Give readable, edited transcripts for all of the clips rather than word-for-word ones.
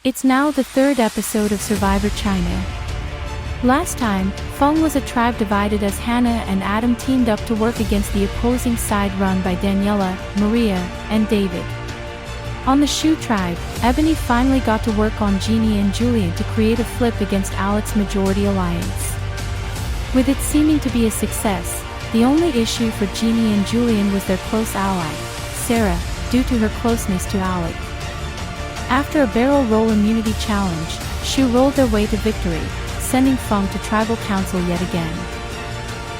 It's now the third episode of Survivor China. Last time, Feng was a tribe divided as Hannah and Adam teamed up to work against the opposing side run by Daniela, Maria, and David. On the Shu tribe, Ebony finally got to work on Jeannie and Julian to create a flip against Alec's majority alliance. With it seeming to be a success, the only issue for Jeannie and Julian was their close ally, Sarah, due to her closeness to Alec. After a barrel roll immunity challenge, Shu rolled their way to victory, sending Feng to tribal council yet again.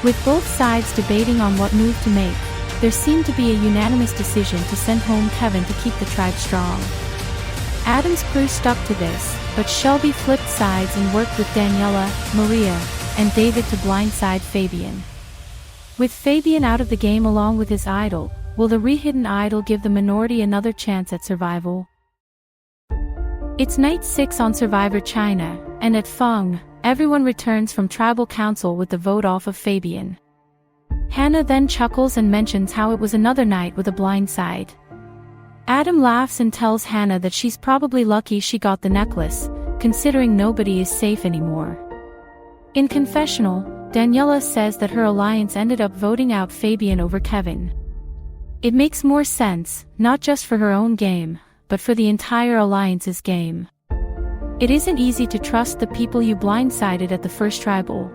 With both sides debating on what move to make, there seemed to be a unanimous decision to send home Kevin to keep the tribe strong. Adam's crew stuck to this, but Shelby flipped sides and worked with Daniela, Maria, and David to blindside Fabian. With Fabian out of the game along with his idol, will the re-hidden idol give the minority another chance at survival? It's night 6 on Survivor China, and at Feng, everyone returns from tribal council with the vote off of Fabian. Hannah then chuckles and mentions how it was another night with a blind side. Adam laughs and tells Hannah that she's probably lucky she got the necklace, considering nobody is safe anymore. In confessional, Daniela says that her alliance ended up voting out Fabian over Kevin. It makes more sense, not just for her own game, but for the entire alliance's game. It isn't easy to trust the people you blindsided at the first tribal.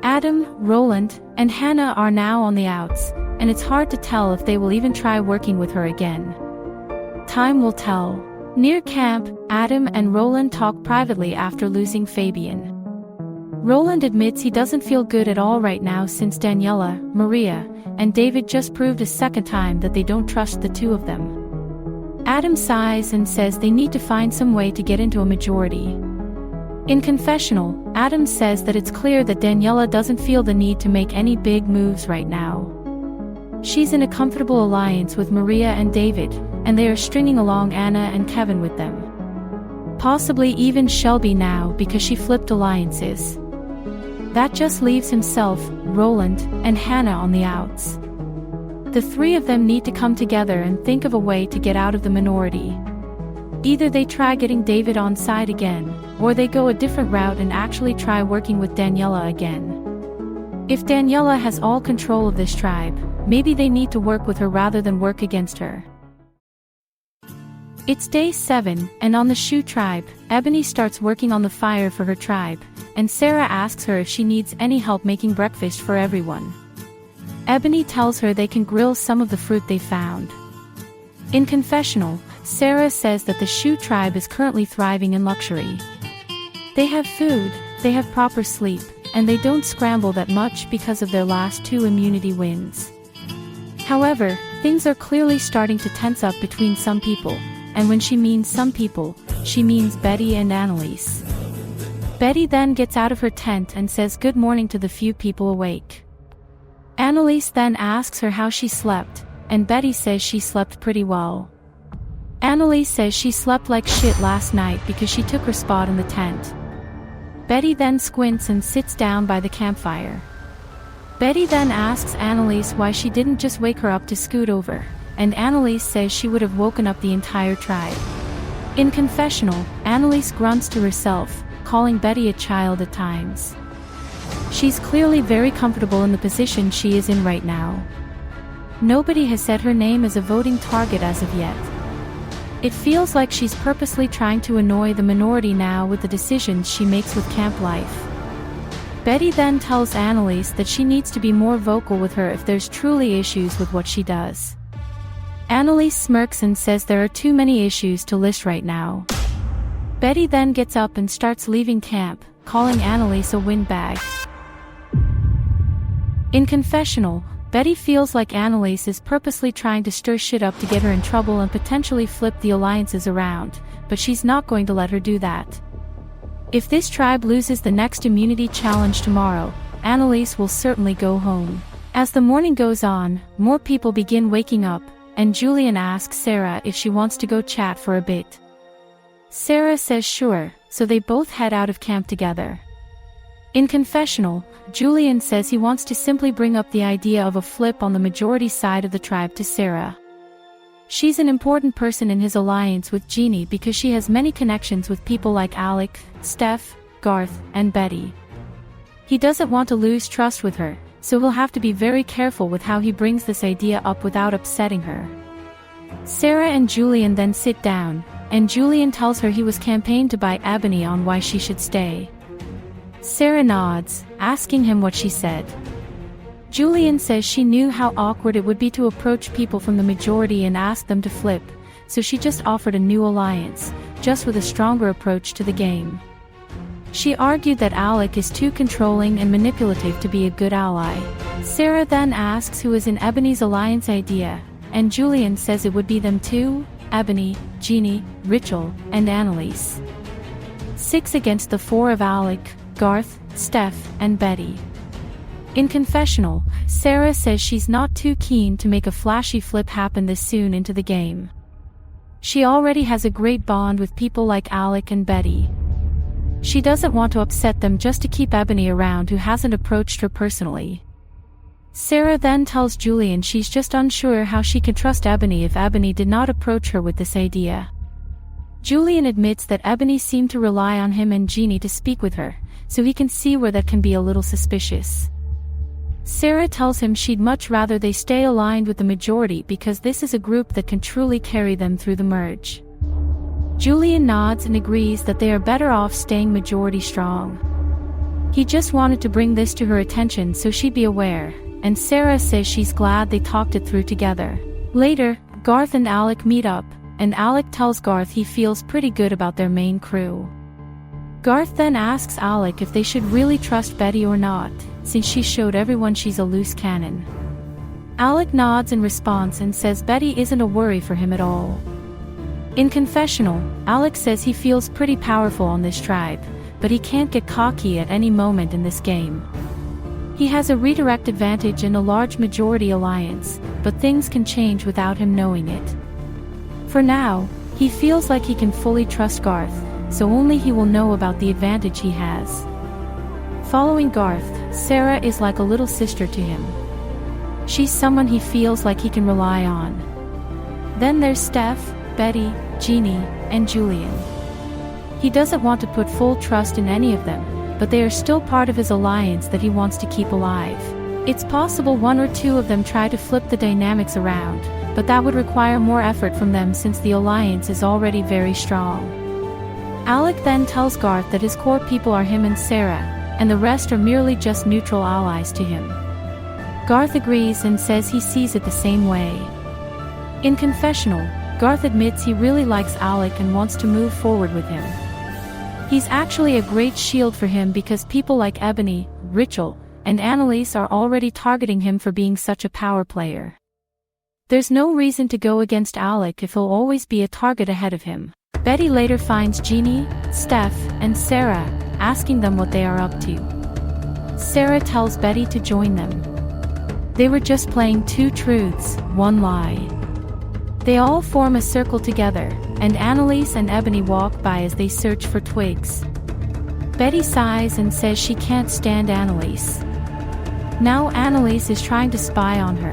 Adam, Roland, and Hannah are now on the outs, and it's hard to tell if they will even try working with her again. Time will tell. Near camp, Adam and Roland talk privately after losing Fabian. Roland admits he doesn't feel good at all right now since Daniela, Maria, and David just proved a second time that they don't trust the two of them. Adam sighs and says they need to find some way to get into a majority. In confessional, Adam says that it's clear that Daniela doesn't feel the need to make any big moves right now. She's in a comfortable alliance with Maria and David, and they are stringing along Anna and Kevin with them. Possibly even Shelby now because she flipped alliances. That just leaves himself, Roland, and Hannah on the outs. The three of them need to come together and think of a way to get out of the minority. Either they try getting David on side again, or they go a different route and actually try working with Daniela again. If Daniela has all control of this tribe, maybe they need to work with her rather than work against her. It's day 7, and on the Shu tribe, Ebony starts working on the fire for her tribe, and Sarah asks her if she needs any help making breakfast for everyone. Ebony tells her they can grill some of the fruit they found. In confessional, Sarah says that the Shu tribe is currently thriving in luxury. They have food, they have proper sleep, and they don't scramble that much because of their last 2 immunity wins. However, things are clearly starting to tense up between some people, and when she means some people, she means Betty and Annalise. Betty then gets out of her tent and says good morning to the few people awake. Annalise then asks her how she slept, and Betty says she slept pretty well. Annalise says she slept like shit last night because she took her spot in the tent. Betty then squints and sits down by the campfire. Betty then asks Annalise why she didn't just wake her up to scoot over, and Annalise says she would have woken up the entire tribe. In confessional, Annalise grunts to herself, calling Betty a child at times. She's clearly very comfortable in the position she is in right now. Nobody has said her name as a voting target as of yet. It feels like she's purposely trying to annoy the minority now with the decisions she makes with camp life. Betty then tells Annalise that she needs to be more vocal with her if there's truly issues with what she does. Annalise smirks and says there are too many issues to list right now. Betty then gets up and starts leaving camp, calling Annalise a windbag. In confessional, Betty feels like Annalise is purposely trying to stir shit up to get her in trouble and potentially flip the alliances around, but she's not going to let her do that. If this tribe loses the next immunity challenge tomorrow, Annalise will certainly go home. As the morning goes on, more people begin waking up, and Julian asks Sarah if she wants to go chat for a bit. Sarah says sure, so they both head out of camp together. In confessional, Julian says he wants to simply bring up the idea of a flip on the majority side of the tribe to Sarah. She's an important person in his alliance with Jeannie because she has many connections with people like Alec, Steph, Garth, and Betty. He doesn't want to lose trust with her, so he'll have to be very careful with how he brings this idea up without upsetting her. Sarah and Julian then sit down, and Julian tells her he was campaigned to by Ebony on why she should stay. Sarah nods, asking him what she said. Julian says she knew how awkward it would be to approach people from the majority and ask them to flip, so she just offered a new alliance, just with a stronger approach to the game. She argued that Alec is too controlling and manipulative to be a good ally. Sarah then asks who is in Ebony's alliance idea, and Julian says it would be them too: Ebony, Jeannie, Rachel, and Annalise. 6 against the 4 of Alec, Garth, Steph, and Betty. In confessional, Sarah says she's not too keen to make a flashy flip happen this soon into the game. She already has a great bond with people like Alec and Betty. She doesn't want to upset them just to keep Ebony around, who hasn't approached her personally. Sarah then tells Julian she's just unsure how she can trust Ebony if Ebony did not approach her with this idea. Julian admits that Ebony seemed to rely on him and Jeannie to speak with her, so he can see where that can be a little suspicious. Sarah tells him she'd much rather they stay aligned with the majority because this is a group that can truly carry them through the merge. Julian nods and agrees that they are better off staying majority strong. He just wanted to bring this to her attention so she'd be aware, and Sarah says she's glad they talked it through together. Later, Garth and Alec meet up, and Alec tells Garth he feels pretty good about their main crew. Garth then asks Alec if they should really trust Betty or not, since she showed everyone she's a loose cannon. Alec nods in response and says Betty isn't a worry for him at all. In confessional, Alec says he feels pretty powerful on this tribe, but he can't get cocky at any moment in this game. He has a redirect advantage in a large majority alliance, but things can change without him knowing it. For now, he feels like he can fully trust Garth, so only he will know about the advantage he has. Following Garth, Sarah is like a little sister to him. She's someone he feels like he can rely on. Then there's Steph, Betty, Jeannie, and Julian. He doesn't want to put full trust in any of them, but they are still part of his alliance that he wants to keep alive. It's possible 1 or 2 of them try to flip the dynamics around, but that would require more effort from them since the alliance is already very strong. Alec then tells Garth that his core people are him and Sarah, and the rest are merely just neutral allies to him. Garth agrees and says he sees it the same way. In confessional, Garth admits he really likes Alec and wants to move forward with him. He's actually a great shield for him because people like Ebony, Rachel, and Annalise are already targeting him for being such a power player. There's no reason to go against Alec if he'll always be a target ahead of him. Betty later finds Jeannie, Steph, and Sarah, asking them what they are up to. Sarah tells Betty to join them. They were just playing 2 truths, 1 lie. They all form a circle together, and Annalise and Ebony walk by as they search for twigs. Betty sighs and says she can't stand Annalise. Now Annalise is trying to spy on her.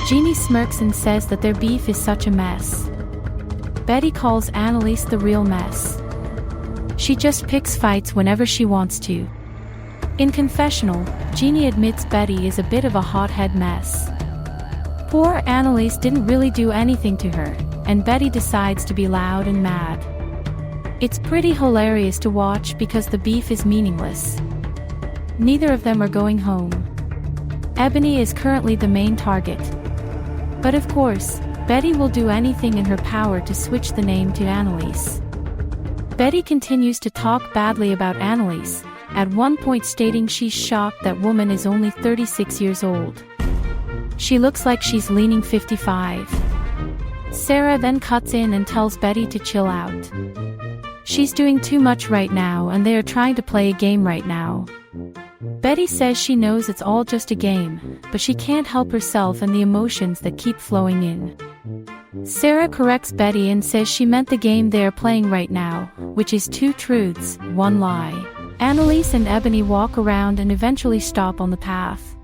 Jeannie smirks and says that their beef is such a mess. Betty calls Annalise the real mess. She just picks fights whenever she wants to. In confessional, Jeannie admits Betty is a bit of a hothead mess. Poor Annalise didn't really do anything to her, and Betty decides to be loud and mad. It's pretty hilarious to watch because the beef is meaningless. Neither of them are going home. Ebony is currently the main target. But of course, Betty will do anything in her power to switch the name to Annalise. Betty continues to talk badly about Annalise, at one point stating she's shocked that woman is only 36 years old. She looks like she's leaning 55. Sarah then cuts in and tells Betty to chill out. She's doing too much right now and they are trying to play a game right now. Betty says she knows it's all just a game, but she can't help herself and the emotions that keep flowing in. Sarah corrects Betty and says she meant the game they are playing right now, which is 2 truths, 1 lie. Annalise and Ebony walk around and eventually stop on the path.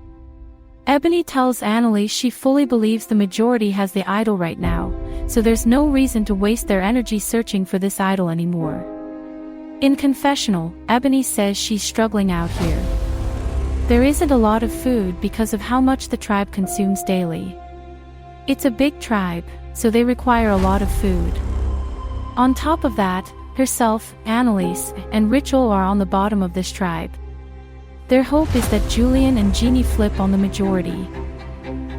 Ebony tells Annalise she fully believes the majority has the idol right now, so there's no reason to waste their energy searching for this idol anymore. In confessional, Ebony says she's struggling out here. There isn't a lot of food because of how much the tribe consumes daily. It's a big tribe, so they require a lot of food. On top of that, herself, Annalise, and Rachel are on the bottom of this tribe. Their hope is that Julian and Jeannie flip on the majority.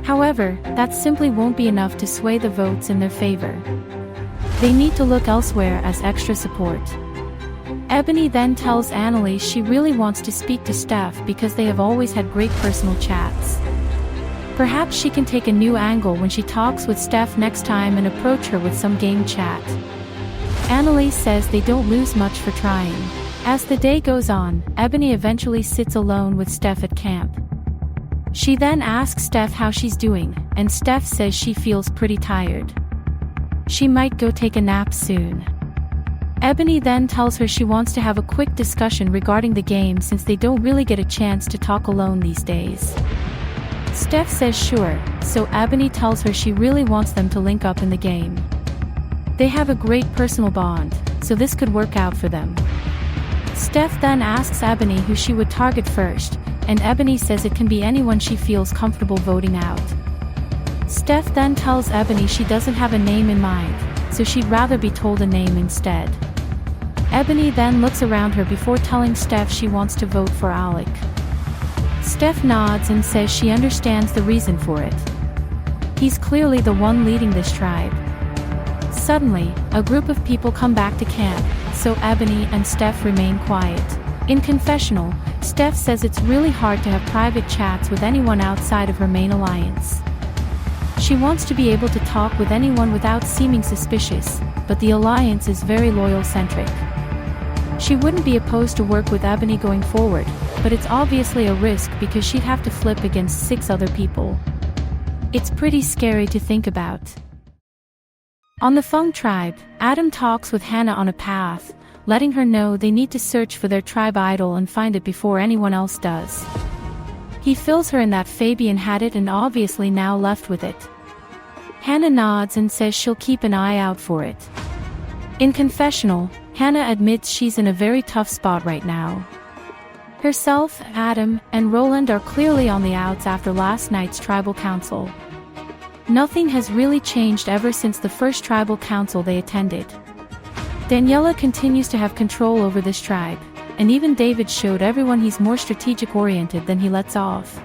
However, that simply won't be enough to sway the votes in their favor. They need to look elsewhere as extra support. Ebony then tells Annalise she really wants to speak to Steph because they have always had great personal chats. Perhaps she can take a new angle when she talks with Steph next time and approach her with some game chat. Annalise says they don't lose much for trying. As the day goes on, Ebony eventually sits alone with Steph at camp. She then asks Steph how she's doing, and Steph says she feels pretty tired. She might go take a nap soon. Ebony then tells her she wants to have a quick discussion regarding the game since they don't really get a chance to talk alone these days. Steph says sure, so Ebony tells her she really wants them to link up in the game. They have a great personal bond, so this could work out for them. Steph then asks Ebony who she would target first, and Ebony says it can be anyone she feels comfortable voting out. Steph then tells Ebony she doesn't have a name in mind, so she'd rather be told a name instead. Ebony then looks around her before telling Steph she wants to vote for Alec. Steph nods and says she understands the reason for it. He's clearly the one leading this tribe. Suddenly, a group of people come back to camp, so Ebony and Steph remain quiet. In confessional, Steph says it's really hard to have private chats with anyone outside of her main alliance. She wants to be able to talk with anyone without seeming suspicious, but the alliance is very loyal-centric. She wouldn't be opposed to work with Ebony going forward, but it's obviously a risk because she'd have to flip against 6 other people. It's pretty scary to think about. On the Feng tribe, Adam talks with Hannah on a path, letting her know they need to search for their tribe idol and find it before anyone else does. He fills her in that Fabian had it and obviously now left with it. Hannah nods and says she'll keep an eye out for it. In confessional, Hannah admits she's in a very tough spot right now. Herself, Adam, and Roland are clearly on the outs after last night's tribal council. Nothing has really changed ever since the first tribal council they attended. Daniela continues to have control over this tribe, and even David showed everyone he's more strategic-oriented than he lets off.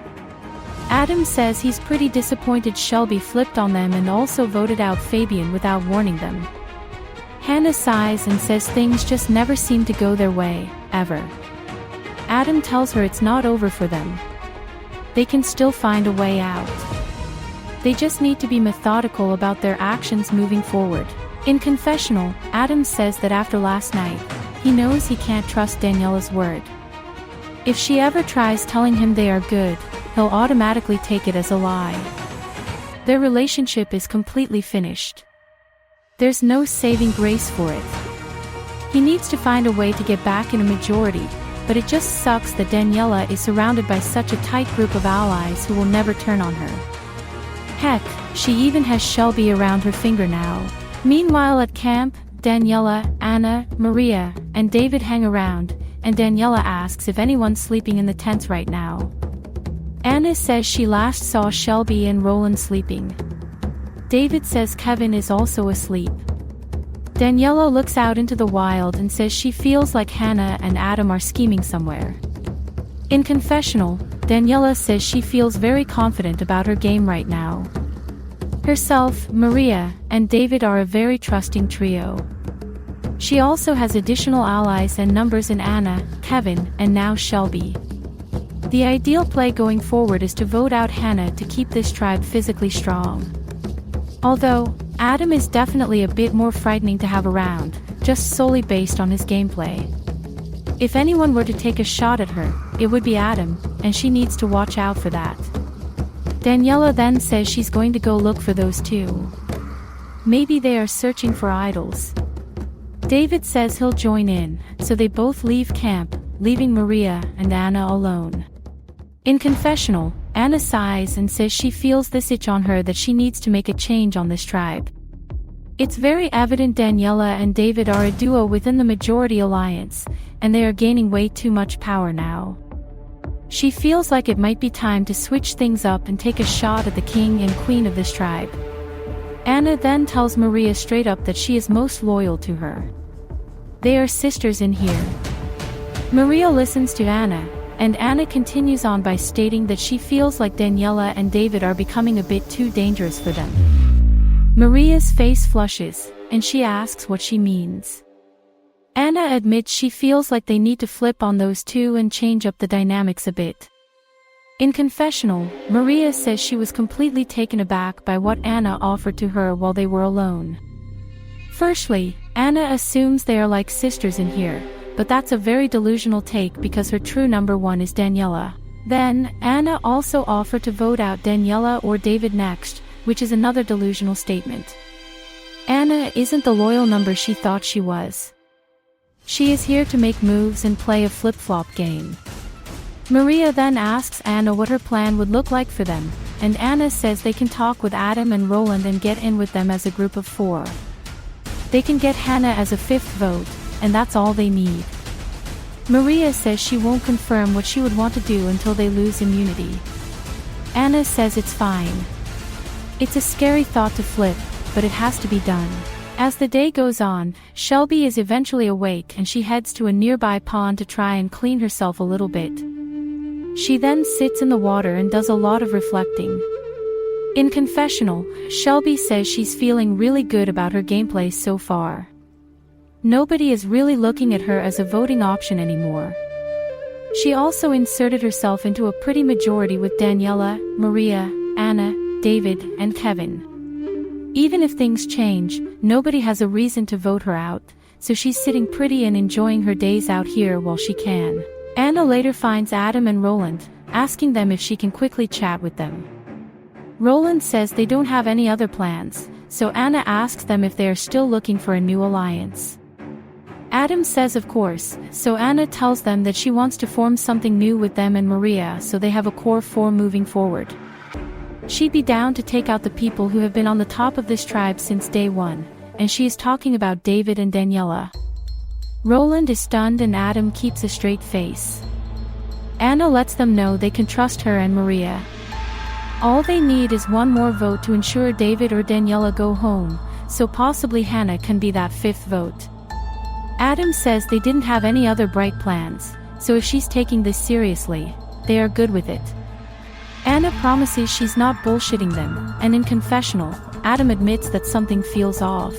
Adam says he's pretty disappointed Shelby flipped on them and also voted out Fabian without warning them. Hannah sighs and says things just never seem to go their way, ever. Adam tells her it's not over for them. They can still find a way out. They just need to be methodical about their actions moving forward. In confessional, Adam says that after last night, he knows he can't trust Daniela's word. If she ever tries telling him they are good, he'll automatically take it as a lie. Their relationship is completely finished. There's no saving grace for it. He needs to find a way to get back in a majority, but it just sucks that Daniela is surrounded by such a tight group of allies who will never turn on her. Heck, she even has Shelby around her finger now. Meanwhile at camp, Daniela, Anna, Maria, and David hang around, and Daniela asks if anyone's sleeping in the tents right now. Anna says she last saw Shelby and Roland sleeping. David says Kevin is also asleep. Daniela looks out into the wild and says she feels like Hannah and Adam are scheming somewhere. In confessional, Daniela says she feels very confident about her game right now. Herself, Maria, and David are a very trusting trio. She also has additional allies and numbers in Anna, Kevin, and now Shelby. The ideal play going forward is to vote out Hannah to keep this tribe physically strong. Although, Adam is definitely a bit more frightening to have around, just solely based on his gameplay. If anyone were to take a shot at her, it would be Adam, and she needs to watch out for that. Daniela then says she's going to go look for those two. Maybe they are searching for idols. David says he'll join in, so they both leave camp, leaving Maria and Anna alone. In confessional, Anna sighs and says she feels this itch on her that she needs to make a change on this tribe. It's very evident Daniela and David are a duo within the majority alliance, and they are gaining way too much power now. She feels like it might be time to switch things up and take a shot at the king and queen of this tribe. Anna then tells Maria straight up that she is most loyal to her. They are sisters in here. Maria listens to Anna, and Anna continues on by stating that she feels like Daniela and David are becoming a bit too dangerous for them. Maria's face flushes, and she asks what she means. Anna admits she feels like they need to flip on those two and change up the dynamics a bit. In confessional, Maria says she was completely taken aback by what Anna offered to her while they were alone. Firstly, Anna assumes they are like sisters in here, but that's a very delusional take because her true number one is Daniela. Then, Anna also offered to vote out Daniela or David next, which is another delusional statement. Anna isn't the loyal number she thought she was. She is here to make moves and play a flip-flop game. Maria then asks Anna what her plan would look like for them, and Anna says they can talk with Adam and Roland and get in with them as a group of 4. They can get Hannah as a 5th vote, and that's all they need. Maria says she won't confirm what she would want to do until they lose immunity. Anna says it's fine. It's a scary thought to flip, but it has to be done. As the day goes on, Shelby is eventually awake and she heads to a nearby pond to try and clean herself a little bit. She then sits in the water and does a lot of reflecting. In confessional, Shelby says she's feeling really good about her gameplay so far. Nobody is really looking at her as a voting option anymore. She also inserted herself into a pretty majority with Daniela, Maria, Anna, David, and Kevin. Even if things change, nobody has a reason to vote her out, so she's sitting pretty and enjoying her days out here while she can. Anna later finds Adam and Roland, asking them if she can quickly chat with them. Roland says they don't have any other plans, so Anna asks them if they are still looking for a new alliance. Adam says of course, so Anna tells them that she wants to form something new with them and Maria so they have a core 4 moving forward. She'd be down to take out the people who have been on the top of this tribe since day one, and she is talking about David and Daniela. Roland is stunned and Adam keeps a straight face. Anna lets them know they can trust her and Maria. All they need is one more vote to ensure David or Daniela go home, so possibly Hannah can be that 5th vote. Adam says they didn't have any other bright plans, so if she's taking this seriously, they are good with it. Anna promises she's not bullshitting them, and in confessional, Adam admits that something feels off.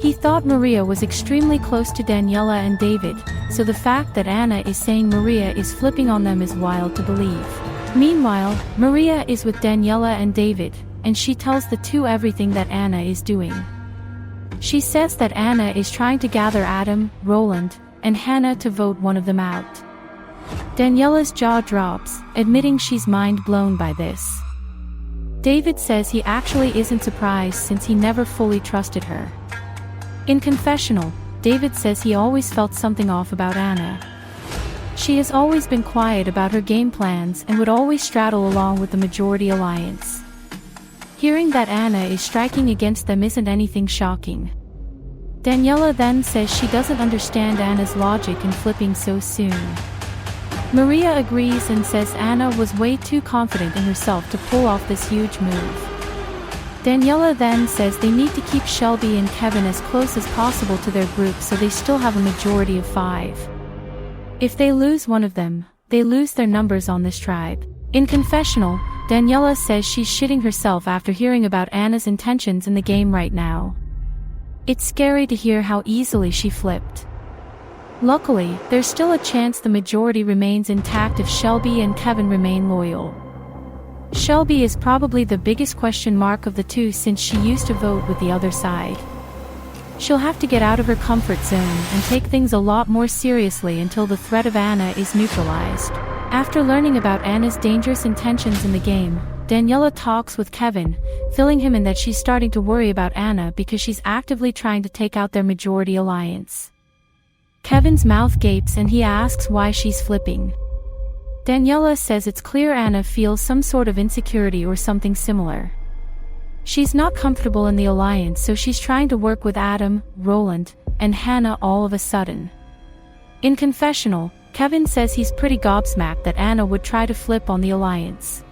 He thought Maria was extremely close to Daniela and David, so the fact that Anna is saying Maria is flipping on them is wild to believe. Meanwhile, Maria is with Daniela and David, and she tells the two everything that Anna is doing. She says that Anna is trying to gather Adam, Roland, and Hannah to vote one of them out. Daniela's jaw drops, admitting she's mind blown by this. David says he actually isn't surprised since he never fully trusted her. In confessional, David says he always felt something off about Anna. She has always been quiet about her game plans and would always straddle along with the majority alliance. Hearing that Anna is striking against them isn't anything shocking. Daniela then says she doesn't understand Anna's logic in flipping so soon. Maria agrees and says Anna was way too confident in herself to pull off this huge move. Daniela then says they need to keep Shelby and Kevin as close as possible to their group so they still have a majority of 5. If they lose one of them, they lose their numbers on this tribe. In confessional, Daniela says she's shitting herself after hearing about Anna's intentions in the game right now. It's scary to hear how easily she flipped. Luckily, there's still a chance the majority remains intact if Shelby and Kevin remain loyal. Shelby is probably the biggest question mark of the two since she used to vote with the other side. She'll have to get out of her comfort zone and take things a lot more seriously until the threat of Anna is neutralized. After learning about Anna's dangerous intentions in the game, Daniela talks with Kevin, filling him in that she's starting to worry about Anna because she's actively trying to take out their majority alliance. Kevin's mouth gapes and he asks why she's flipping. Daniela says it's clear Anna feels some sort of insecurity or something similar. She's not comfortable in the alliance, so she's trying to work with Adam, Roland, and Hannah all of a sudden. In confessional, Kevin says he's pretty gobsmacked that Anna would try to flip on the alliance.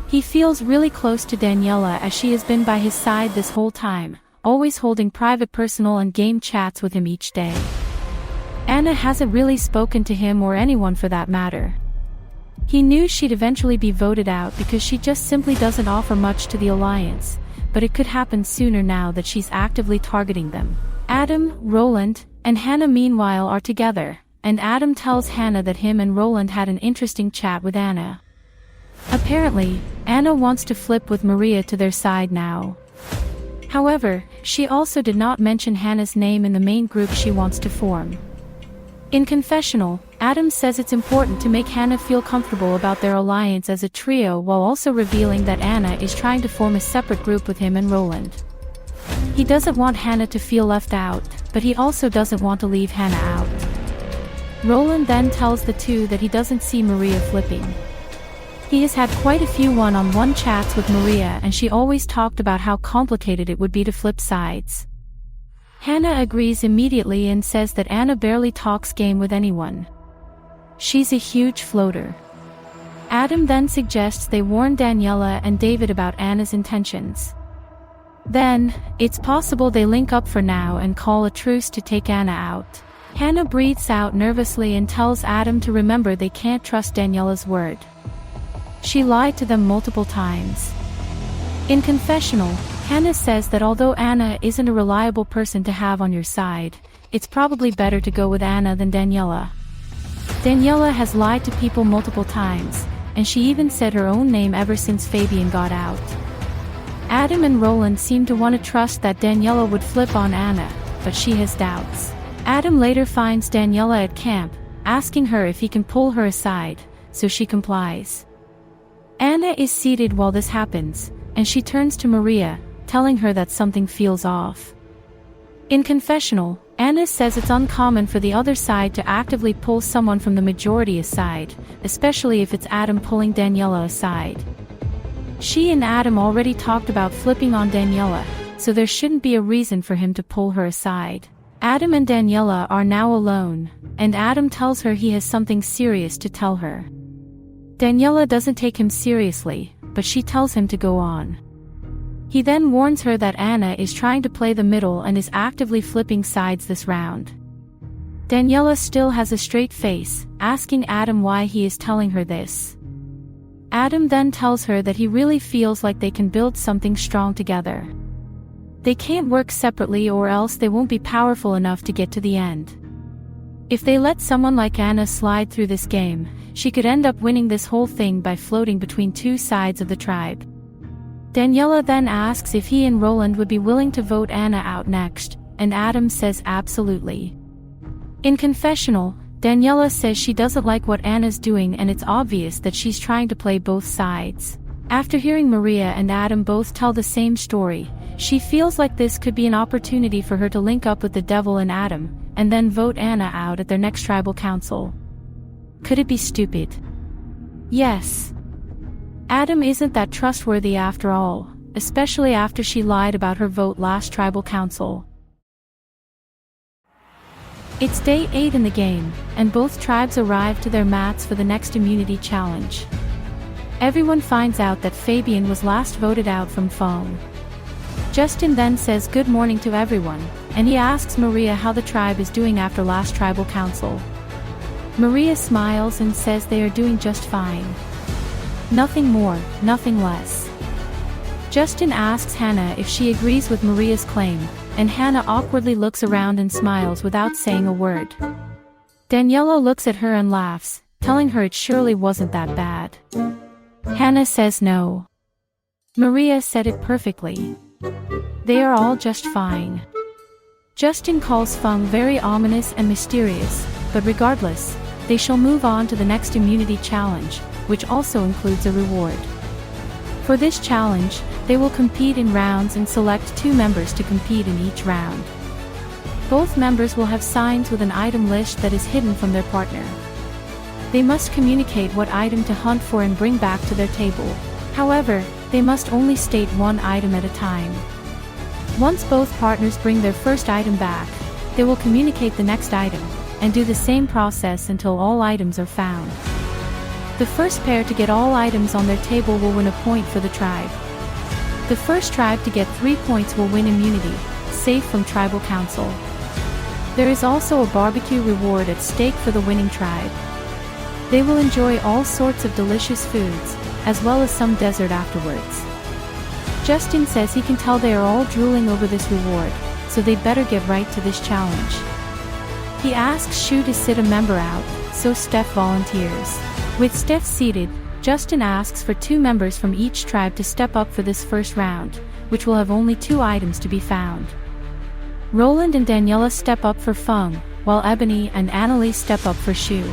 He feels really close to Daniela as she has been by his side this whole time, always holding private personal and game chats with him each day. Anna hasn't really spoken to him or anyone for that matter. He knew she'd eventually be voted out because she just simply doesn't offer much to the alliance, but it could happen sooner now that she's actively targeting them. Adam, Roland, and Hannah meanwhile are together, and Adam tells Hannah that him and Roland had an interesting chat with Anna. Apparently, Anna wants to flip with Maria to their side now. However, she also did not mention Hannah's name in the main group she wants to form. In confessional, Adam says it's important to make Hannah feel comfortable about their alliance as a trio while also revealing that Anna is trying to form a separate group with him and Roland. He doesn't want Hannah to feel left out, but he also doesn't want to leave Hannah out. Roland then tells the two that he doesn't see Maria flipping. He has had quite a few one-on-one chats with Maria, and she always talked about how complicated it would be to flip sides. Hannah agrees immediately and says that Anna barely talks game with anyone. She's a huge floater. Adam then suggests they warn Daniela and David about Anna's intentions. Then, it's possible they link up for now and call a truce to take Anna out. Hannah breathes out nervously and tells Adam to remember they can't trust Daniela's word. She lied to them multiple times. In confessional, Hannah says that although Anna isn't a reliable person to have on your side, it's probably better to go with Anna than Daniela. Daniela has lied to people multiple times, and she even said her own name ever since Fabian got out. Adam and Roland seem to want to trust that Daniela would flip on Anna, but she has doubts. Adam later finds Daniela at camp, asking her if he can pull her aside, so she complies. Anna is seated while this happens, and she turns to Maria, telling her that something feels off. In confessional, Anna says it's uncommon for the other side to actively pull someone from the majority aside, especially if it's Adam pulling Daniela aside. She and Adam already talked about flipping on Daniela, so there shouldn't be a reason for him to pull her aside. Adam and Daniela are now alone, and Adam tells her he has something serious to tell her. Daniela doesn't take him seriously, but she tells him to go on. He then warns her that Anna is trying to play the middle and is actively flipping sides this round. Daniela still has a straight face, asking Adam why he is telling her this. Adam then tells her that he really feels like they can build something strong together. They can't work separately or else they won't be powerful enough to get to the end. If they let someone like Anna slide through this game, she could end up winning this whole thing by floating between two sides of the tribe. Daniela then asks if he and Roland would be willing to vote Anna out next, and Adam says absolutely. In confessional, Daniela says she doesn't like what Anna's doing and it's obvious that she's trying to play both sides. After hearing Maria and Adam both tell the same story, she feels like this could be an opportunity for her to link up with the devil and Adam, and then vote Anna out at their next tribal council. Could it be stupid? Yes. Adam isn't that trustworthy after all, especially after she lied about her vote last tribal council. It's day 8 in the game, and both tribes arrive to their mats for the next immunity challenge. Everyone finds out that Fabian was last voted out from Fong. Justin then says good morning to everyone, and he asks Maria how the tribe is doing after last tribal council. Maria smiles and says they are doing just fine. Nothing more, nothing less. Justin asks Hannah if she agrees with Maria's claim, and Hannah awkwardly looks around and smiles without saying a word. Daniela looks at her and laughs, telling her it surely wasn't that bad. Hannah says no. Maria said it perfectly. They are all just fine. Justin calls Feng very ominous and mysterious, but regardless, they shall move on to the next immunity challenge, which also includes a reward. For this challenge, they will compete in rounds and select 2 members to compete in each round. Both members will have signs with an item list that is hidden from their partner. They must communicate what item to hunt for and bring back to their table. However, they must only state one item at a time. Once both partners bring their first item back, they will communicate the next item, and do the same process until all items are found. The first pair to get all items on their table will win a point for the tribe. The first tribe to get 3 points will win immunity, safe from tribal council. There is also a barbecue reward at stake for the winning tribe. They will enjoy all sorts of delicious foods, as well as some dessert afterwards. Justin says he can tell they are all drooling over this reward, so they'd better get right to this challenge. He asks Shu to sit a member out, so Steph volunteers. With Steph seated, Justin asks for 2 members from each tribe to step up for this first round, which will have only 2 items to be found. Roland and Daniela step up for Feng, while Ebony and Annalise step up for Shu.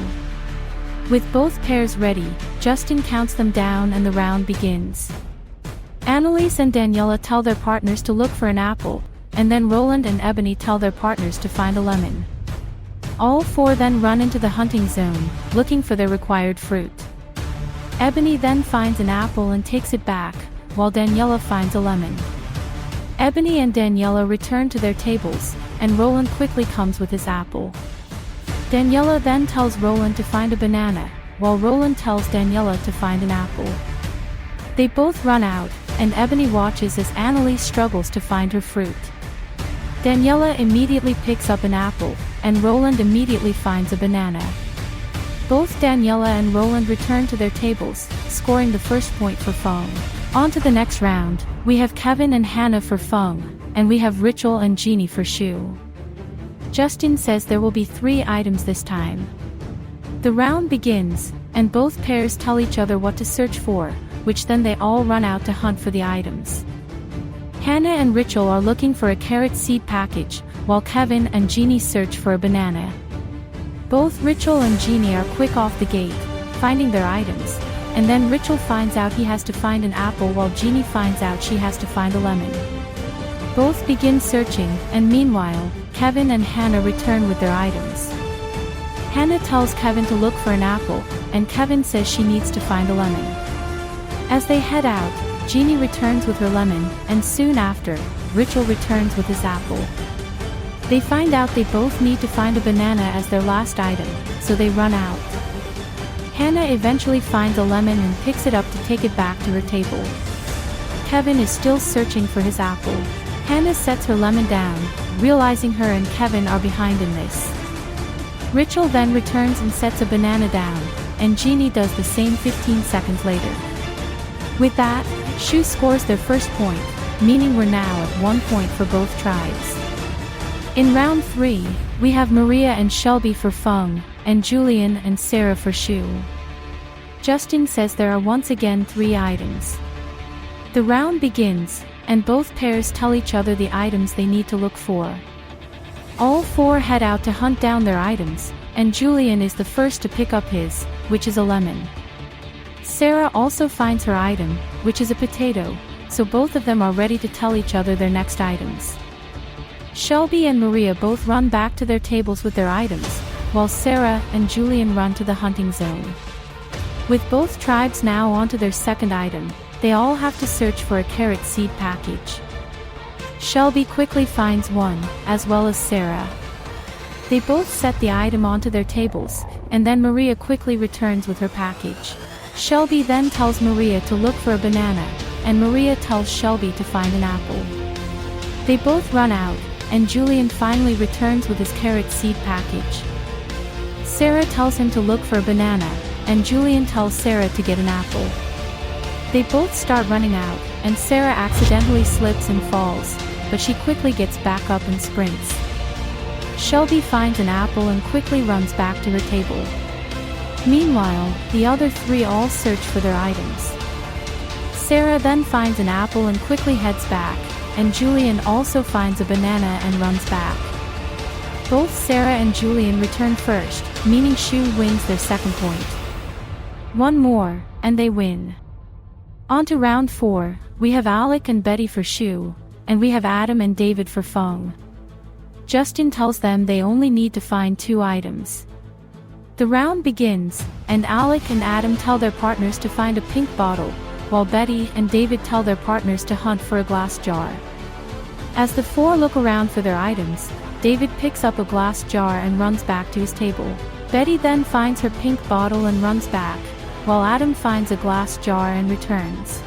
With both pairs ready, Justin counts them down and the round begins. Annalise and Daniela tell their partners to look for an apple, and then Roland and Ebony tell their partners to find a lemon. All 4 then run into the hunting zone, looking for their required fruit. Ebony then finds an apple and takes it back, while Daniela finds a lemon. Ebony and Daniela return to their tables, and Roland quickly comes with his apple. Daniela then tells Roland to find a banana, while Roland tells Daniela to find an apple. They both run out, and Ebony watches as Annalise struggles to find her fruit. Daniela immediately picks up an apple, and Roland immediately finds a banana. Both Daniela and Roland return to their tables, scoring the first point for Feng. On to the next round, we have Kevin and Hannah for Feng, and we have Rachel and Jeannie for Shu. Justin says there will be 3 items this time. The round begins, and both pairs tell each other what to search for, which then they all run out to hunt for the items. Hannah and Rachel are looking for a carrot seed package, while Kevin and Jeannie search for a banana. Both Rachel and Jeannie are quick off the gate, finding their items, and then Rachel finds out he has to find an apple while Jeannie finds out she has to find a lemon. Both begin searching, and meanwhile, Kevin and Hannah return with their items. Hannah tells Kevin to look for an apple, and Kevin says she needs to find a lemon. As they head out, Jeannie returns with her lemon, and soon after, Rachel returns with his apple. They find out they both need to find a banana as their last item, so they run out. Hannah eventually finds a lemon and picks it up to take it back to her table. Kevin is still searching for his apple. Hannah sets her lemon down, realizing her and Kevin are behind in this. Rachel then returns and sets a banana down, and Jeannie does the same 15 seconds later. With that, Shu scores their first point, meaning we're now at 1 point for both tribes. In round 3, we have Maria and Shelby for Feng, and Julian and Sarah for Shu. Justin says there are once again 3 items. The round begins, and both pairs tell each other the items they need to look for. All 4 head out to hunt down their items, and Julian is the first to pick up his, which is a lemon. Sarah also finds her item, which is a potato, so both of them are ready to tell each other their next items. Shelby and Maria both run back to their tables with their items, while Sarah and Julian run to the hunting zone. With both tribes now onto their second item, they all have to search for a carrot seed package. Shelby quickly finds one, as well as Sarah. They both set the item onto their tables, and then Maria quickly returns with her package. Shelby then tells Maria to look for a banana, and Maria tells Shelby to find an apple. They both run out, and Julian finally returns with his carrot seed package. Sarah tells him to look for a banana, and Julian tells Sarah to get an apple. They both start running out, and Sarah accidentally slips and falls, but she quickly gets back up and sprints. Shelby finds an apple and quickly runs back to her table. Meanwhile, the other 3 all search for their items. Sarah then finds an apple and quickly heads back, and Julian also finds a banana and runs back. Both Sarah and Julian return first, meaning Shu wins their second point. One more, and they win. On to round 4, we have Alec and Betty for Shu, and we have Adam and David for Feng. Justin tells them they only need to find 2 items. The round begins, and Alec and Adam tell their partners to find a pink bottle, while Betty and David tell their partners to hunt for a glass jar. As the four look around for their items, David picks up a glass jar and runs back to his table. Betty then finds her pink bottle and runs back, while Adam finds a glass jar and returns.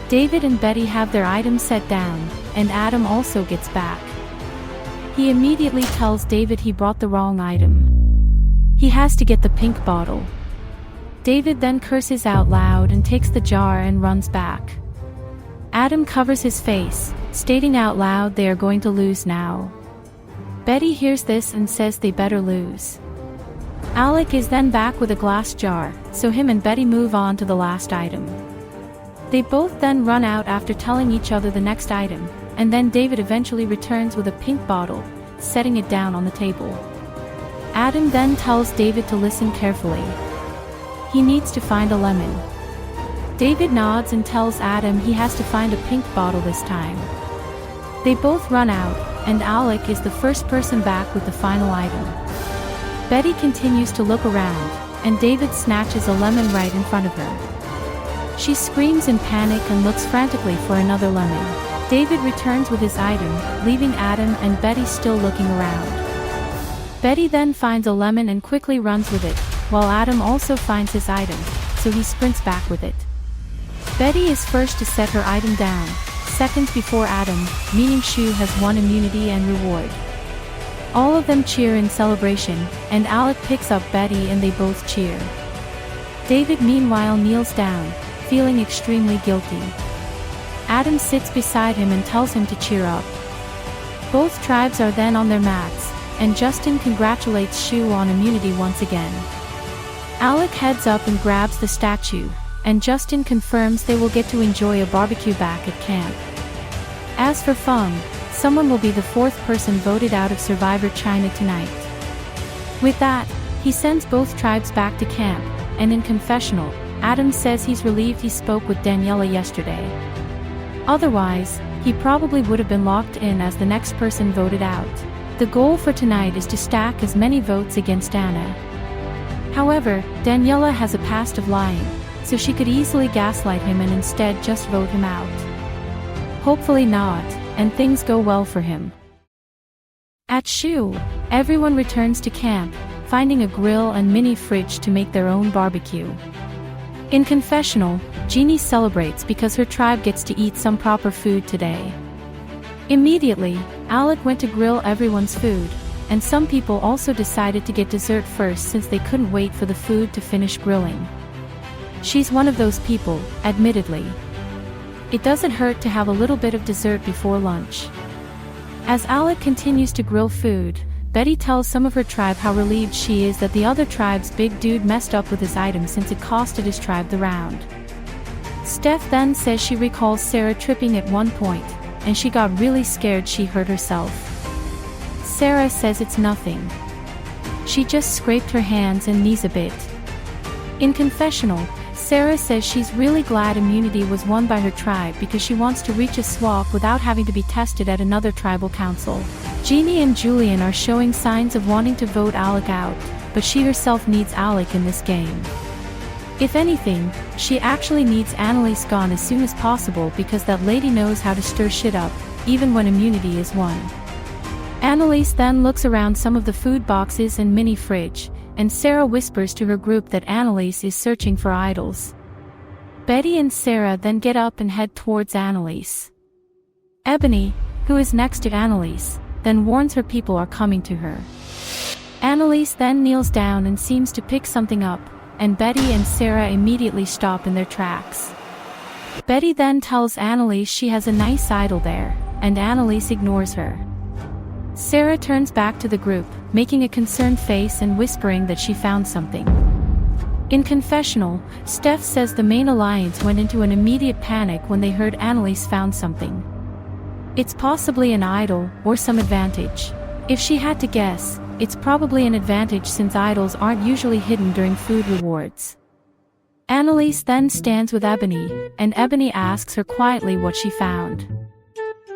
David and Betty have their items set down, and Adam also gets back. He immediately tells David he brought the wrong item. He has to get the pink bottle. David then curses out loud and takes the jar and runs back. Adam covers his face, stating out loud they are going to lose now. Betty hears this and says they better lose. Alec is then back with a glass jar, so him and Betty move on to the last item. They both then run out after telling each other the next item, and then David eventually returns with a pink bottle, setting it down on the table. Adam then tells David to listen carefully. He needs to find a lemon. David nods and tells Adam he has to find a pink bottle this time. They both run out, and Alec is the first person back with the final item. Betty continues to look around, and David snatches a lemon right in front of her. She screams in panic and looks frantically for another lemon. David returns with his item, leaving Adam and Betty still looking around. Betty then finds a lemon and quickly runs with it, while Adam also finds his item, so he sprints back with it. Betty is first to set her item down, seconds before Adam, meaning Shu has won immunity and reward. All of them cheer in celebration, and Alec picks up Betty and they both cheer. David meanwhile kneels down, feeling extremely guilty. Adam sits beside him and tells him to cheer up. Both tribes are then on their mats, and Justin congratulates Shu on immunity once again. Alec heads up and grabs the statue, and Justin confirms they will get to enjoy a barbecue back at camp. As for Feng, someone will be the fourth person voted out of Survivor China tonight. With that, he sends both tribes back to camp, and in confessional, Adam says he's relieved he spoke with Daniela yesterday. Otherwise, he probably would have been locked in as the next person voted out. The goal for tonight is to stack as many votes against Anna. However, Daniela has a past of lying, so she could easily gaslight him and instead just vote him out. Hopefully not, and things go well for him. At Shu, everyone returns to camp, finding a grill and mini fridge to make their own barbecue. In confessional, Jeannie celebrates because her tribe gets to eat some proper food today. Immediately, Alec went to grill everyone's food, and some people also decided to get dessert first since they couldn't wait for the food to finish grilling. She's one of those people, admittedly. It doesn't hurt to have a little bit of dessert before lunch. As Alec continues to grill food, Betty tells some of her tribe how relieved she is that the other tribe's big dude messed up with his item since it costed his tribe the round. Steph then says she recalls Sarah tripping at one point, and she got really scared she hurt herself. Sarah says it's nothing. She just scraped her hands and knees a bit. In confessional, Sarah says she's really glad immunity was won by her tribe because she wants to reach a swap without having to be tested at another tribal council. Jeannie and Julian are showing signs of wanting to vote Alec out, but she herself needs Alec in this game. If anything, she actually needs Annalise gone as soon as possible because that lady knows how to stir shit up, even when immunity is won. Annalise then looks around some of the food boxes and mini fridge, and Sarah whispers to her group that Annalise is searching for idols. Betty and Sarah then get up and head towards Annalise. Ebony, who is next to Annalise, then warns her people are coming to her. Annalise then kneels down and seems to pick something up, and Betty and Sarah immediately stop in their tracks. Betty then tells Annalise she has a nice idol there, and Annalise ignores her. Sarah turns back to the group, making a concerned face and whispering that she found something. In confessional, Steph says the main alliance went into an immediate panic when they heard Annalise found something. It's possibly an idol, or some advantage. If she had to guess, it's probably an advantage since idols aren't usually hidden during food rewards. Annalise then stands with Ebony, and Ebony asks her quietly what she found.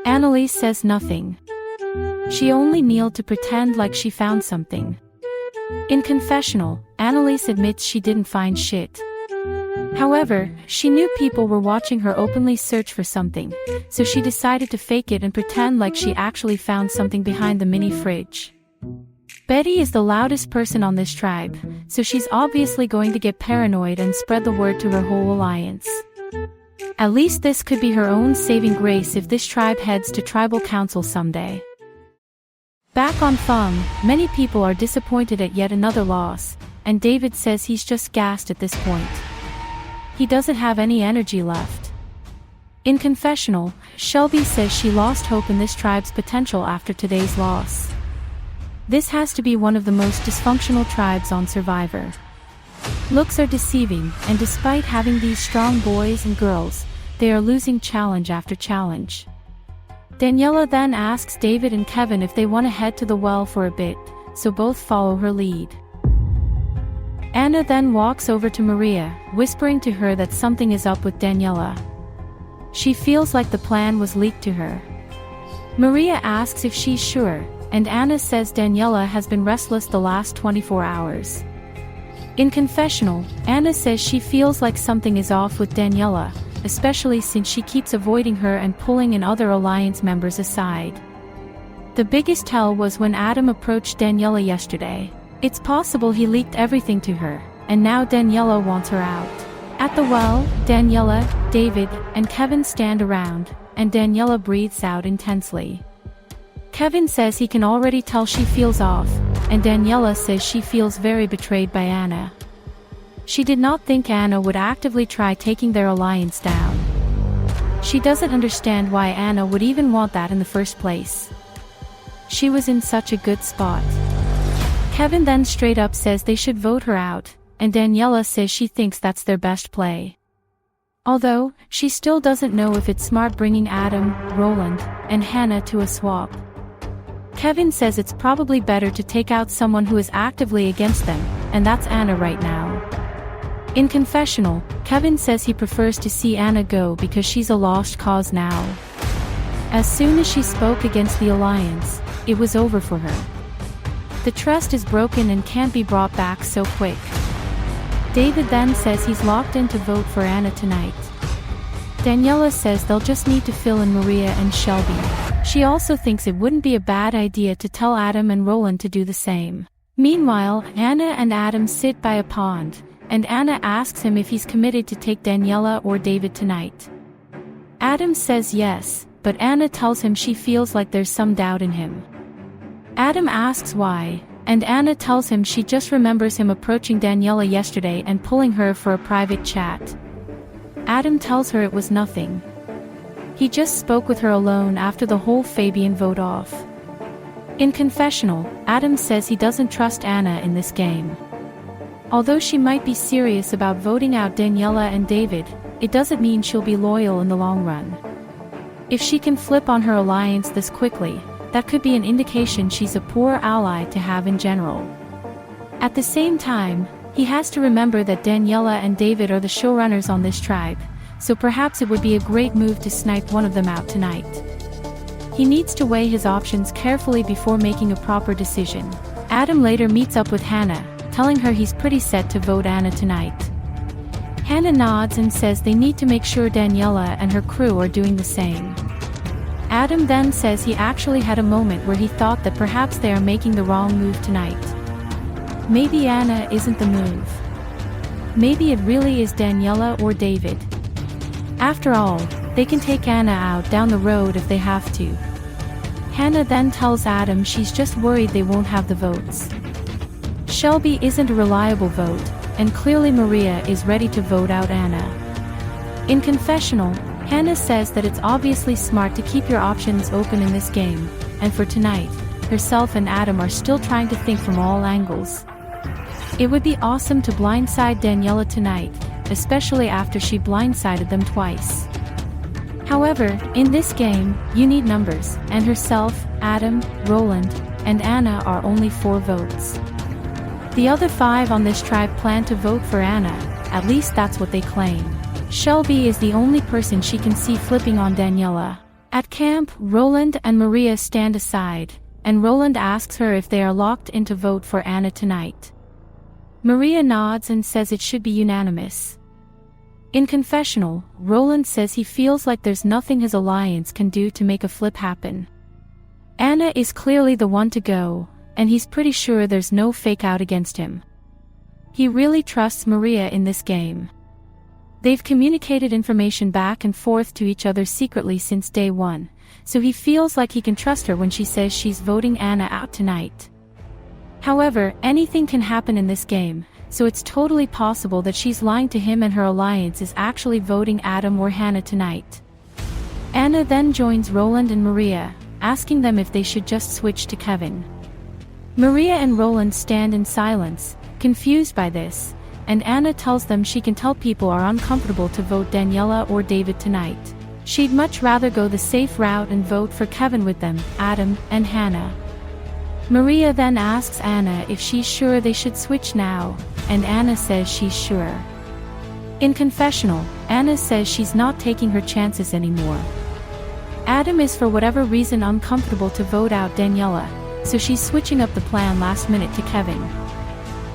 Annalise says nothing. She only kneeled to pretend like she found something. In confessional, Annalise admits she didn't find shit. However, she knew people were watching her openly search for something, so she decided to fake it and pretend like she actually found something behind the mini fridge. Betty is the loudest person on this tribe, so she's obviously going to get paranoid and spread the word to her whole alliance. At least this could be her own saving grace if this tribe heads to tribal council someday. Back on Feng, many people are disappointed at yet another loss, and David says he's just gassed at this point. He doesn't have any energy left. In confessional, Shelby says she lost hope in this tribe's potential after today's loss. This has to be one of the most dysfunctional tribes on Survivor. Looks are deceiving, and despite having these strong boys and girls, they are losing challenge after challenge. Daniela then asks David and Kevin if they want to head to the well for a bit, so both follow her lead. Anna then walks over to Maria, whispering to her that something is up with Daniela. She feels like the plan was leaked to her. Maria asks if she's sure, and Anna says Daniela has been restless the last 24 hours. In confessional, Anna says she feels like something is off with Daniela, especially since she keeps avoiding her and pulling in other alliance members aside. The biggest tell was when Adam approached Daniela yesterday. It's possible he leaked everything to her, and now Daniela wants her out. At the well, Daniela, David, and Kevin stand around, and Daniela breathes out intensely. Kevin says he can already tell she feels off, and Daniela says she feels very betrayed by Anna. She did not think Anna would actively try taking their alliance down. She doesn't understand why Anna would even want that in the first place. She was in such a good spot. Kevin then straight up says they should vote her out, and Daniela says she thinks that's their best play. Although, she still doesn't know if it's smart bringing Adam, Roland, and Hannah to a swap. Kevin says it's probably better to take out someone who is actively against them, and that's Anna right now. In confessional, Kevin says he prefers to see Anna go because she's a lost cause now. As soon as she spoke against the alliance, it was over for her. The trust is broken and can't be brought back so quick. David then says he's locked in to vote for Anna tonight. Daniela says they'll just need to fill in Maria and Shelby. She also thinks it wouldn't be a bad idea to tell Adam and Roland to do the same. Meanwhile, Anna and Adam sit by a pond, and Anna asks him if he's committed to take Daniela or David tonight. Adam says yes, but Anna tells him she feels like there's some doubt in him. Adam asks why, and Anna tells him she just remembers him approaching Daniela yesterday and pulling her for a private chat. Adam tells her it was nothing. He just spoke with her alone after the whole Fabian vote off. In confessional, Adam says he doesn't trust Anna in this game. Although she might be serious about voting out Daniela and David, it doesn't mean she'll be loyal in the long run. If she can flip on her alliance this quickly, that could be an indication she's a poor ally to have in general. At the same time, he has to remember that Daniela and David are the showrunners on this tribe, so perhaps it would be a great move to snipe one of them out tonight. He needs to weigh his options carefully before making a proper decision. Adam later meets up with Hannah, telling her he's pretty set to vote Anna tonight. Hannah nods and says they need to make sure Daniela and her crew are doing the same. Adam then says he actually had a moment where he thought that perhaps they are making the wrong move tonight. Maybe Anna isn't the move. Maybe it really is Daniela or David. After all, they can take Anna out down the road if they have to. Hannah then tells Adam she's just worried they won't have the votes. Shelby isn't a reliable vote, and clearly Maria is ready to vote out Anna. In confessional, Hannah says that it's obviously smart to keep your options open in this game, and for tonight, herself and Adam are still trying to think from all angles. It would be awesome to blindside Daniela tonight, especially after she blindsided them twice. However, in this game, you need numbers, and herself, Adam, Roland, and Anna are only 4 votes. The other 5 on this tribe plan to vote for Anna, at least that's what they claim. Shelby is the only person she can see flipping on Daniela. At camp, Roland and Maria stand aside, and Roland asks her if they are locked in to vote for Anna tonight. Maria nods and says it should be unanimous. In confessional, Roland says he feels like there's nothing his alliance can do to make a flip happen. Anna is clearly the one to go, and he's pretty sure there's no fake out against him. He really trusts Maria in this game. They've communicated information back and forth to each other secretly since day one, so he feels like he can trust her when she says she's voting Anna out tonight. However, anything can happen in this game, so it's totally possible that she's lying to him and her alliance is actually voting Adam or Hannah tonight. Anna then joins Roland and Maria, asking them if they should just switch to Kevin. Maria and Roland stand in silence, confused by this, and Anna tells them she can tell people are uncomfortable to vote Daniela or David tonight. She'd much rather go the safe route and vote for Kevin with them, Adam, and Hannah. Maria then asks Anna if she's sure they should switch now, and Anna says she's sure. In confessional, Anna says she's not taking her chances anymore. Adam is for whatever reason uncomfortable to vote out Daniela, so she's switching up the plan last minute to Kevin.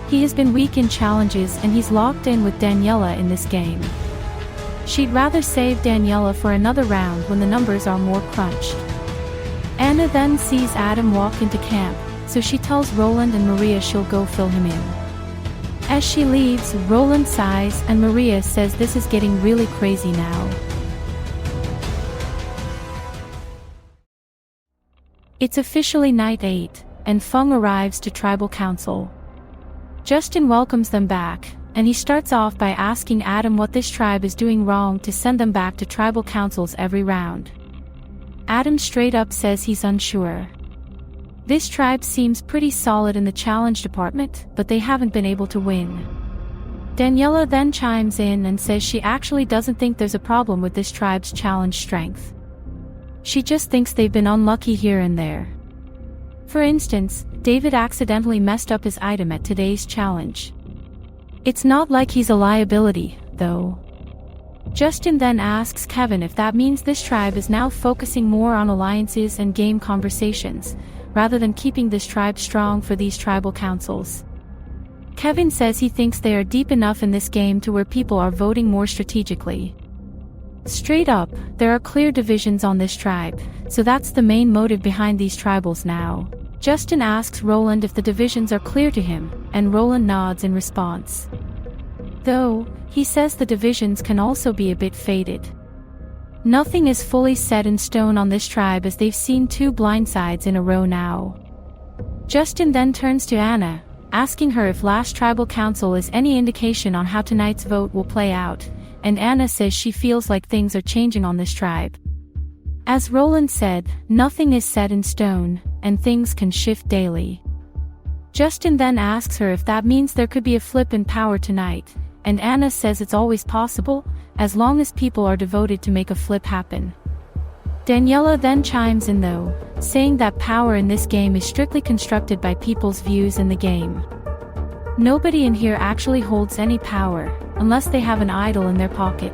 He has been weak in challenges and he's locked in with Daniela in this game. She'd rather save Daniela for another round when the numbers are more crunched. Anna then sees Adam walk into camp, so she tells Roland and Maria she'll go fill him in. As she leaves, Roland sighs and Maria says this is getting really crazy now. It's officially night 8, and Feng arrives to tribal council. Justin welcomes them back, and he starts off by asking Adam what this tribe is doing wrong to send them back to tribal councils every round. Adam straight up says he's unsure. This tribe seems pretty solid in the challenge department, but they haven't been able to win. Daniela then chimes in and says she actually doesn't think there's a problem with this tribe's challenge strength. She just thinks they've been unlucky here and there. For instance, David accidentally messed up his item at today's challenge. It's not like he's a liability, though. Justin then asks Kevin if that means this tribe is now focusing more on alliances and game conversations, rather than keeping this tribe strong for these tribal councils. Kevin says he thinks they are deep enough in this game to where people are voting more strategically. Straight up, there are clear divisions on this tribe, so that's the main motive behind these tribals now. Justin asks Roland if the divisions are clear to him, and Roland nods in response. Though, he says the divisions can also be a bit faded. Nothing is fully set in stone on this tribe as they've seen 2 blindsides in a row now. Justin then turns to Anna, asking her if last tribal council is any indication on how tonight's vote will play out, and Anna says she feels like things are changing on this tribe. As Roland said, nothing is set in stone, and things can shift daily. Justin then asks her if that means there could be a flip in power tonight, and Anna says it's always possible, as long as people are devoted to make a flip happen. Daniela then chimes in though, saying that power in this game is strictly constructed by people's views in the game. Nobody in here actually holds any power, unless they have an idol in their pocket.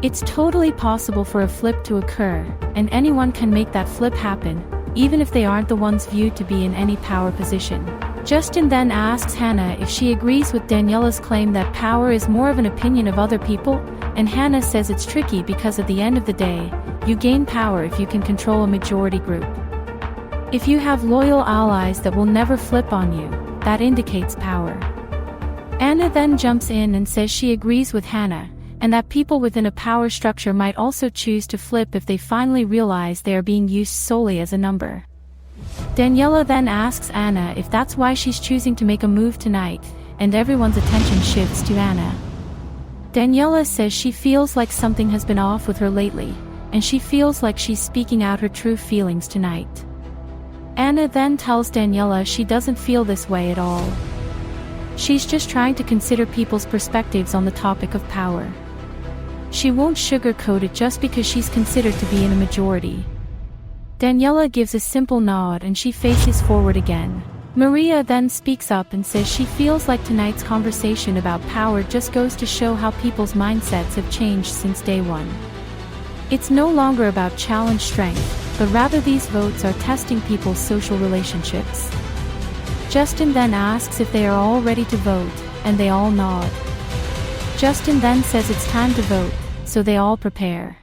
It's totally possible for a flip to occur, and anyone can make that flip happen, even if they aren't the ones viewed to be in any power position. Justin then asks Hannah if she agrees with Daniela's claim that power is more of an opinion of other people, and Hannah says it's tricky because at the end of the day, you gain power if you can control a majority group. If you have loyal allies that will never flip on you, that indicates power. Anna then jumps in and says she agrees with Hannah, and that people within a power structure might also choose to flip if they finally realize they are being used solely as a number. Daniela then asks Anna if that's why she's choosing to make a move tonight, and everyone's attention shifts to Anna. Daniela says she feels like something has been off with her lately, and she feels like she's speaking out her true feelings tonight. Anna then tells Daniela she doesn't feel this way at all. She's just trying to consider people's perspectives on the topic of power. She won't sugarcoat it just because she's considered to be in a majority. Daniela gives a simple nod and she faces forward again. Maria then speaks up and says she feels like tonight's conversation about power just goes to show how people's mindsets have changed since day one. It's no longer about challenge strength, but rather these votes are testing people's social relationships. Justin then asks if they are all ready to vote, and they all nod. Justin then says it's time to vote, so they all prepare.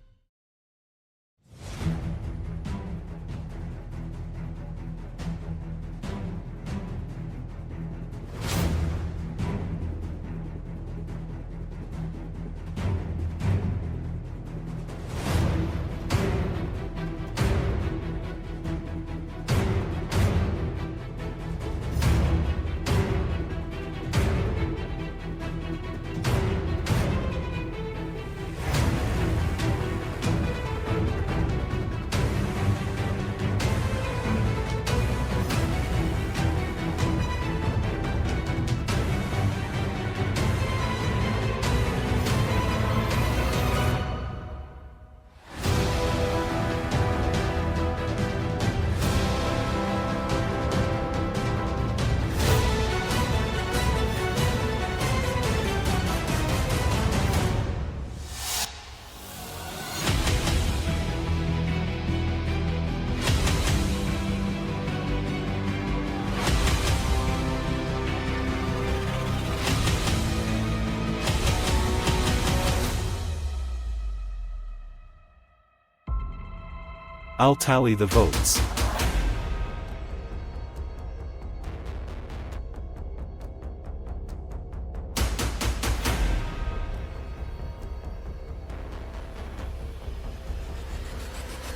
I'll tally the votes.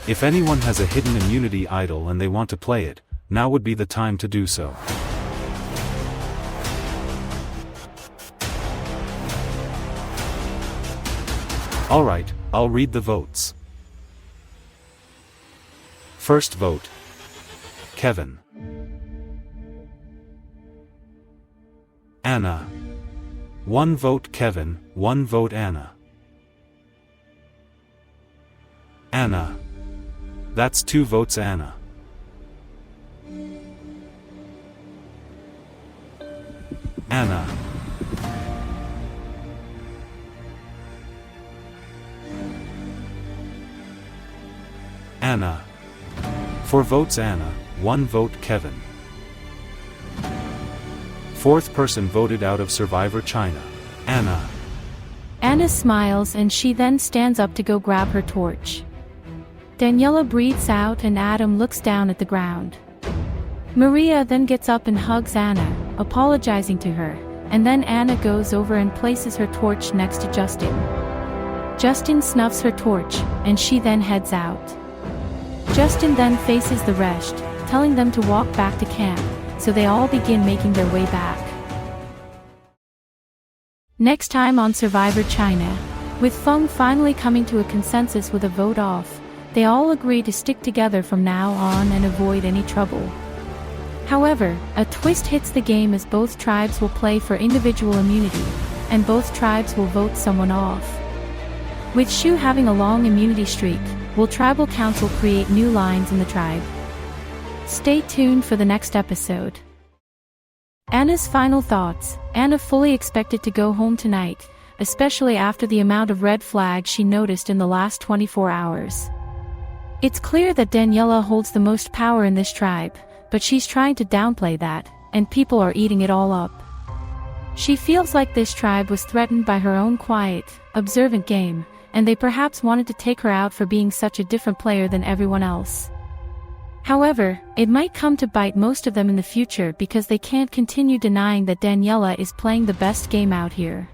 If anyone has a hidden immunity idol and they want to play it, now would be the time to do so. Alright, I'll read the votes. First vote. Kevin. Anna. 1 vote Kevin, 1 vote Anna. Anna. That's 2 votes Anna. Anna. Anna. 4 votes Anna, 1 vote Kevin. 4th person voted out of Survivor China. Anna. Anna smiles and she then stands up to go grab her torch. Daniela breathes out and Adam looks down at the ground. Maria then gets up and hugs Anna, apologizing to her, and then Anna goes over and places her torch next to Justin. Justin snuffs her torch, and she then heads out. Justin then faces the rest, telling them to walk back to camp, so they all begin making their way back. Next time on Survivor China, with Feng finally coming to a consensus with a vote off, they all agree to stick together from now on and avoid any trouble. However, a twist hits the game as both tribes will play for individual immunity, and both tribes will vote someone off. With Shu having a long immunity streak, will Tribal Council create new lines in the tribe? Stay tuned for the next episode. Anna's final thoughts. Anna fully expected to go home tonight, especially after the amount of red flags she noticed in the last 24 hours. It's clear that Daniela holds the most power in this tribe, but she's trying to downplay that, and people are eating it all up. She feels like this tribe was threatened by her own quiet, observant game, and they perhaps wanted to take her out for being such a different player than everyone else. However, it might come to bite most of them in the future because they can't continue denying that Daniela is playing the best game out here.